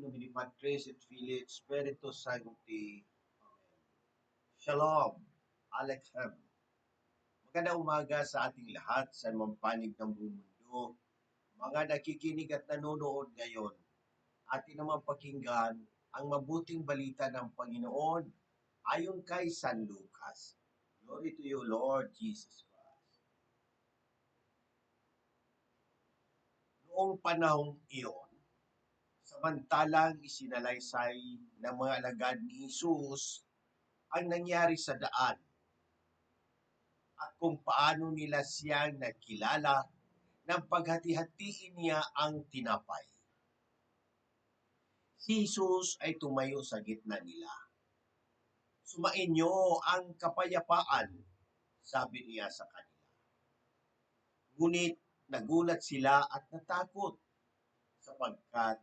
nomine Patris et Filii et Spiritus Sancti. Amen. Shalom. Aleichem. Magandang umaga sa ating lahat sa mga panig ng buong mundo. Mga nakikinig at nanonood ngayon, atin naman pakinggan ang mabuting balita ng Panginoon ayon kay San Lucas. Glory to you, Lord Jesus Christ. Noong panahong iyon, samantalang isinalaysay ng mga alagad ni Jesus ang nangyari sa daan at kung paano nila siyang nakilala nang paghati-hatiin niya ang tinapay. Si Jesus ay tumayo sa gitna nila. Sumainyo ang kapayapaan, sabi niya sa kanila. Ngunit nagulat sila at natakot sapagkat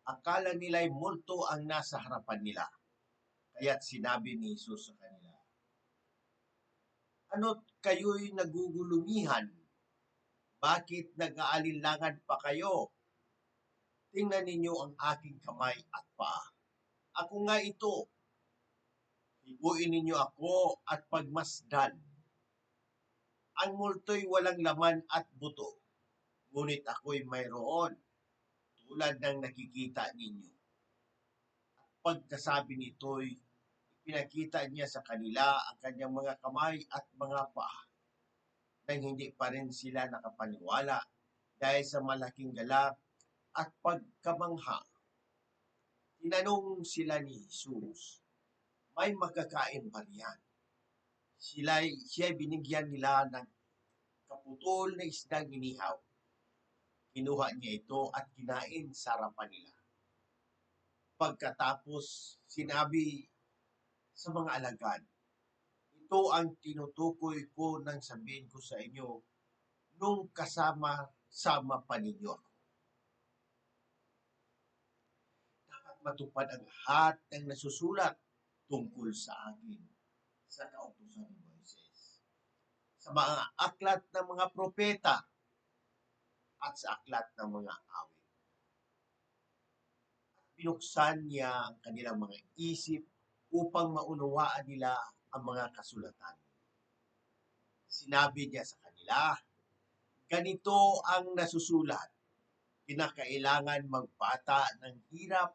akala nila'y multo ang nasa harapan nila. Kaya't sinabi ni Jesus sa kanila, "Ano't kayo'y nagugulumihan? Bakit nag-aalinlangan pa kayo? Tingnan ninyo ang aking kamay at paa. Ako nga ito. Hibuin ninyo ako at pagmasdan. Ang multo'y walang laman at buto, ngunit ako'y mayroon, tulad ng nakikita ninyo." At pagkasabi nito'y pinakita niya sa kanila ang kanyang mga kamay at mga paa, nang hindi pa rin sila nakapaniwala dahil sa malaking galak at pagkamangha. Tinanong sila ni Jesus, "May makakain ba riyan?" Siya'y binigyan nila ng kaputol na isdang inihaw. Kinuha niya ito at kinain sa harapan nila. Pagkatapos, sinabi sa mga alagad, "Ito ang tinutukoy ko nang sabihin ko sa inyo nung kasama-sama pa ninyo ako." Dapat matupad ang lahat ng nasusulat tungkol sa akin sa kautusan ni Moises, sa mga aklat ng mga propeta at sa aklat ng mga awit. Binuksan niya ang kanilang mga isip upang maunawaan nila ang mga kasulatan. Sinabi niya sa kanila, "Ganito ang nasusulat, kinakailangan magpata ng hirap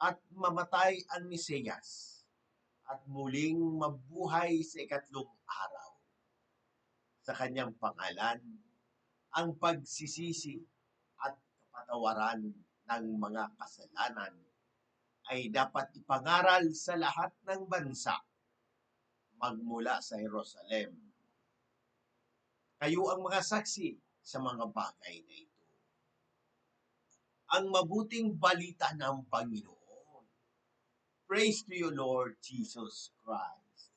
at mamatay ang Mesiyas at muling mabuhay sa ikatlong araw. Sa kanyang pangalan, ang pagsisisi at kapatawaran ng mga kasalanan ay dapat ipangaral sa lahat ng bansa, magmula sa Jerusalem. Kayo ang mga saksi sa mga bagay na ito." Ang mabuting balita ng Panginoon. Praise to you, Lord Jesus Christ.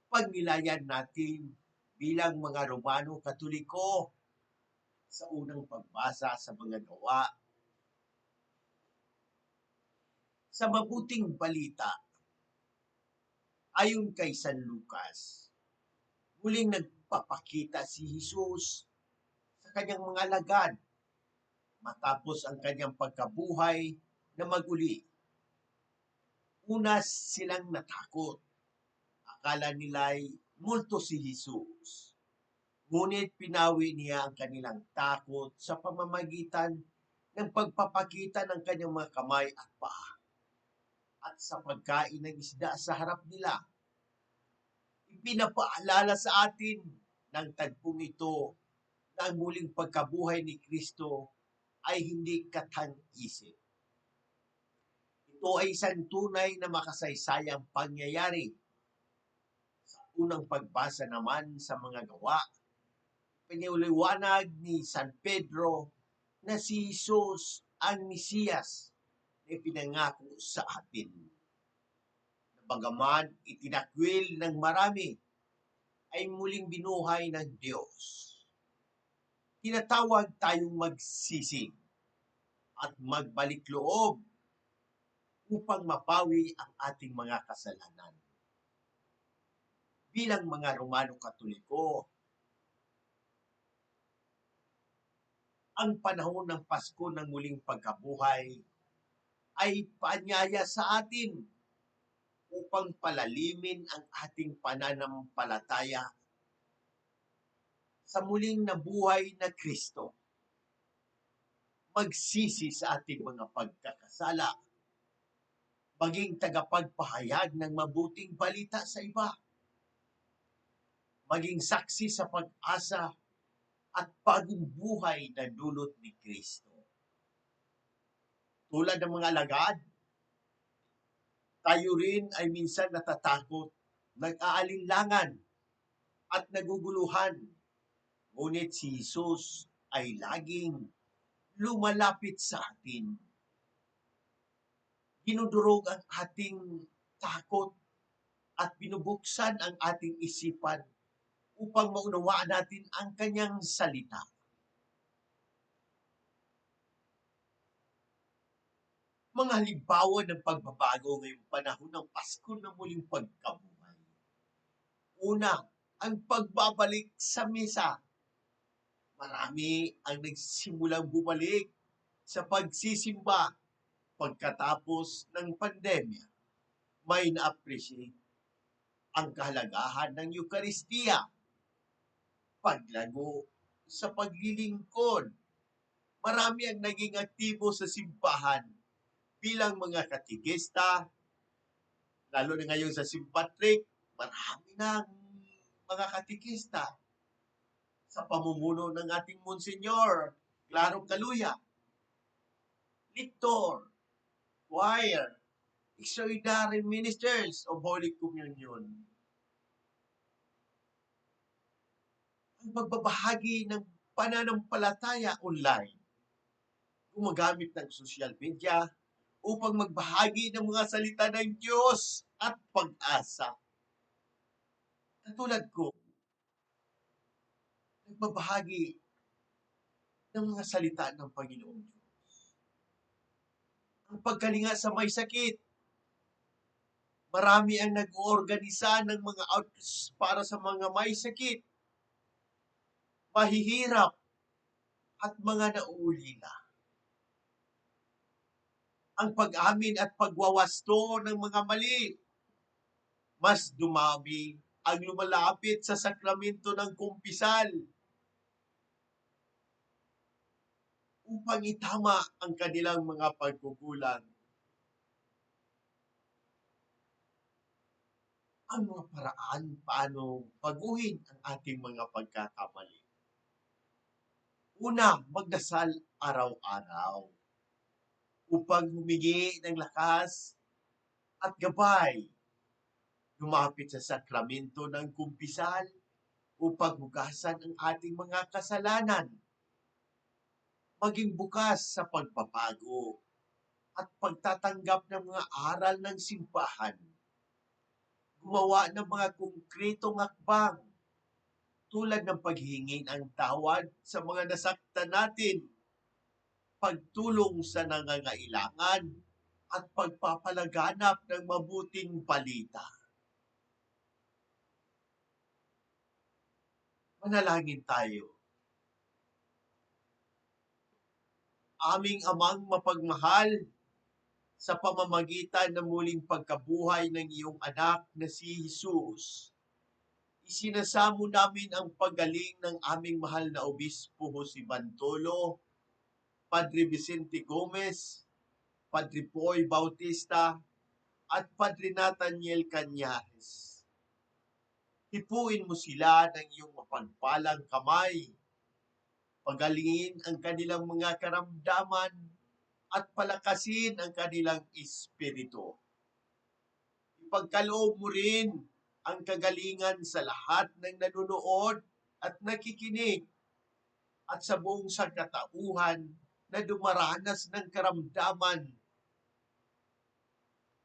Pagnilayan natin bilang mga Romano Katoliko sa unang pagbasa sa mga gawa, sa mabuting balita, ayon kay San Lucas, muling nagpapakita si Jesus sa kanyang mga alagad matapos ang kanyang pagkabuhay na maguli. Una silang natakot. Akala nila'y multo si Jesus. Ngunit pinawi niya ang kanilang takot sa pamamagitan ng pagpapakita ng kanyang mga kamay at paa at sa pagkain ng isda sa harap nila. Ipinapaalala sa atin ng tagpong ito na ang muling pagkabuhay ni Kristo ay hindi katang-isip. Ito ay isang tunay na makasaysayang pangyayari. Sa unang pagbasa naman sa mga gawa, piniliwanag ni San Pedro na si Jesus ang Mesiyas na ipinangako sa atin. Bagaman itinakwil ng marami, ay muling binuhay ng Diyos. Tinatawag tayong magsisi at magbalik loob upang mapawi ang ating mga kasalanan. Bilang mga Romano Katoliko, ang panahon ng Pasko ng muling pagkabuhay ay paanyaya sa atin upang palalimin ang ating pananampalataya sa muling nabuhay na Kristo. Magsisi sa ating mga pagkakasala, maging tagapagpahayag ng mabuting balita sa iba, maging saksi sa pag-asa at bagong buhay na dulot ni Kristo. Tulad ng mga alagad, tayo rin ay minsan natatakot, nag-aalinlangan at naguguluhan. Ngunit si Jesus ay laging lumalapit sa atin. Dinudurog ang ating takot at binubuksan ang ating isipan upang maunawaan natin ang kanyang salita. Mga halimbawa ng pagbabago ngayong panahon ng Pasko na muling pagkabuhay. Una, ang pagbabalik sa misa. Marami ang nagsimulang bumalik sa pagsisimba pagkatapos ng pandemya. May na-appreciate ang kahalagahan ng Eucharistia, paglago sa paglilingkod. Marami ang naging aktibo sa simbahan bilang mga katikista, lalo na ngayon sa St. Patrick, marami ng mga katikista sa pamumuno ng ating Monsignor Claro Caluya, lector, choir, extraordinary ministers of Holy Communion. Ang pagbabahagi ng pananampalataya online, gumagamit ng social media upang magbahagi ng mga salita ng Diyos at pag-asa. Katulad ko, nagbabahagi ng mga salita ng Panginoong Diyos. Ang pagkalinga sa may sakit, marami ang nag-oorganisa ng mga outreach para sa mga may sakit, mahihirap, at mga nauulila. Ang pag-amin at pagwawasto ng mga mali, mas dumami ang lumalapit sa sakramento ng kumpisal upang itama ang kanilang mga pagkukulang. Ang mga paraan paano baguhin ang ating mga pagkakamali. Una, magdasal araw-araw upang humingi ng lakas at gabay. Lumapit sa sakramento ng kumpisal upang hugasan ang ating mga kasalanan. Maging bukas sa pagbabago at pagtatanggap ng mga aral ng simbahan. Gumawa ng mga konkretong hakbang tulad ng paghingi ng tawad sa mga nasaktan natin, pagtulong sa nangangailangan, at pagpapalaganap ng mabuting balita. Manalangin tayo. Aming Amang mapagmahal, sa pamamagitan ng muling pagkabuhay ng iyong anak na si Jesus, isinasamo namin ang paggaling ng aming mahal na Obispo Jose Bantolo, Padre Vicente Gomez, Padre Poy Bautista, at Padre Nathaniel Cañares. Hipuin mo sila ng iyong mapagpalang kamay, pagalingin ang kanilang mga karamdaman, at palakasin ang kanilang espiritu. Ipagkaloob mo rin ang kagalingan sa lahat ng nanunood at nakikinig at sa buong sangkatauhan na dumaranas ng karamdaman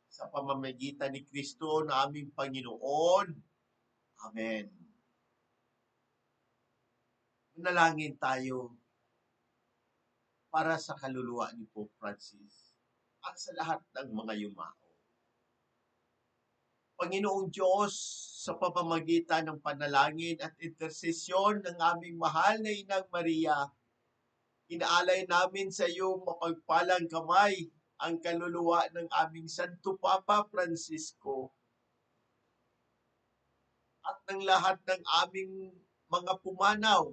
sa pamamagitan ni Kristo na aming Panginoon. Amen. Manalangin tayo para sa kaluluwa ni Pope Francis at sa lahat ng mga yumao. Panginoong Diyos, sa pamamagitan ng panalangin at intersesyon ng aming mahal na Inang Maria, inaalay namin sa iyong mapagpalang kamay ang kaluluwa ng aming Santo Papa Francisco at ng lahat ng aming mga pumanaw,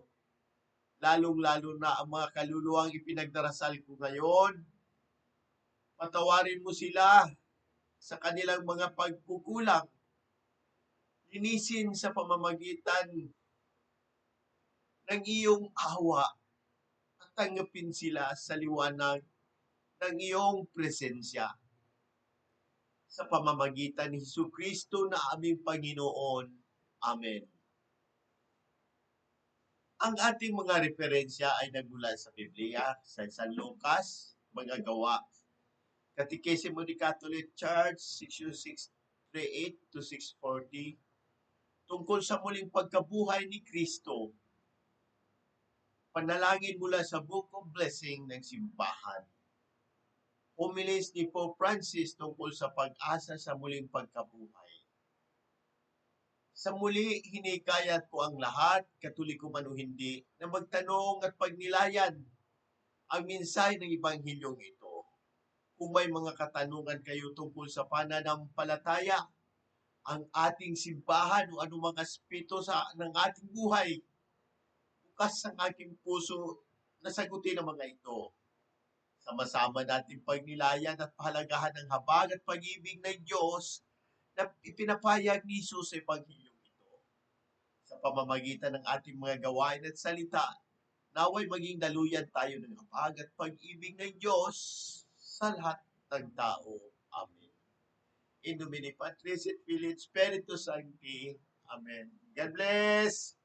lalong-lalo na ang mga kaluluwang ipinagdarasal ko ngayon. Patawarin mo sila sa kanilang mga pagkukulang. Linisin sa pamamagitan ng iyong awa at tanggapin sila sa liwanag ng iyong presensya. Sa pamamagitan ni Jesucristo na aming Panginoon. Amen. Ang ating mga referensya ay nagmula sa Biblia, sa San Lucas, mga gawa, Catechism of the Catholic Church, section 638 to 640, tungkol sa muling pagkabuhay ni Kristo. Panalangin mula sa Book of Blessing ng Simbahan. Homiles ni Pope Francis tungkol sa pag-asa sa muling pagkabuhay. Sa muli, hinikayat ko ang lahat, Katoliko man o hindi, na magtanong at pagnilayan ang mensahe ng Ebanghilyong ito. Kung may mga katanungan kayo tungkol sa pananampalataya, ang ating simbahan o anumang aspeto ng ating buhay, bukas ang aking puso na sagutin ang mga ito. Sama-sama natin pagnilayan at pahalagahan ang habag at pag-ibig ng Diyos na ipinapayag ni Jesus sa Ebanghilyong ito. Sa pamamagitan ng ating mga gawain at salita, naway maging daluyan tayo ng habag at pag-ibig ng Diyos sa lahat ng tao. Amen. In Domini Patris et Filii et Spiritus Sancti. Amen. God bless!